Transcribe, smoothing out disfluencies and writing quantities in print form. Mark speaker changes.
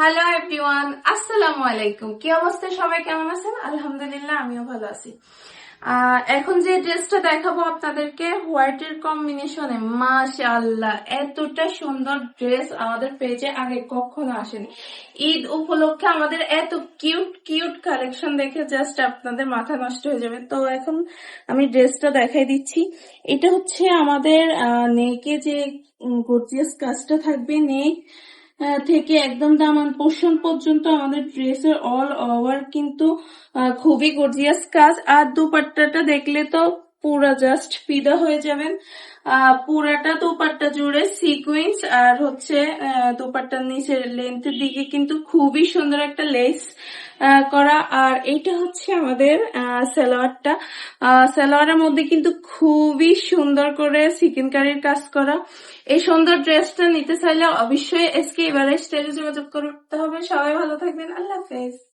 Speaker 1: Hello everyone, আসসালামু আলাইকুম। কি অবস্থা, সবাই কেমন আছেন? আলহামদুলিল্লাহ, আমিও ভালো আছি। এখন যে ড্রেসটা দেখাবো আপনাদেরকে হোয়াইটের কম্বিনেশনে, মাশাআল্লাহ এতটা সুন্দর ড্রেস আমাদের পেজে আগে কখনো আসেনি। ঈদ উপলক্ষে আমাদের এত কিউট কিউট কালেকশন দেখে জাস্ট আপনাদের মাথা নষ্ট হয়ে যাবে। তো এখন আমি ড্রেসটা দেখাই দিচ্ছি। এটা হচ্ছে আমাদের নেকে যে গর্জিয়াস কাজটা থাকবে, নেক থেকে একদম দামান পোর্শন পর্যন্ত আমাদের ড্রেসের অল ওভার কিন্তু খুবই গর্জিয়াস কাজ। আর দুপাট্টাটা দেখলে তো পুরা জাস্ট ফিদা হয়ে যাবেন। পুরাটা দুপাট্টা জুড়ে সিকুয়েন্স আর হচ্ছে দুপাট্টার নিচের লেন্থের দিকে কিন্তু খুবই সুন্দর একটা লেস করা। আর এইটা হচ্ছে আমাদের সালোয়ারটা। সালোয়ারের মধ্যে কিন্তু খুবই সুন্দর করে চিকেন কারির কাজ করা। এই সুন্দর ড্রেসটা নিতে চাইলে অবশ্যই এসকে এবারে স্টাইলে যোগাযোগ করতে হবে। সবাই ভালো থাকবেন, আল্লাহ হাফেজ।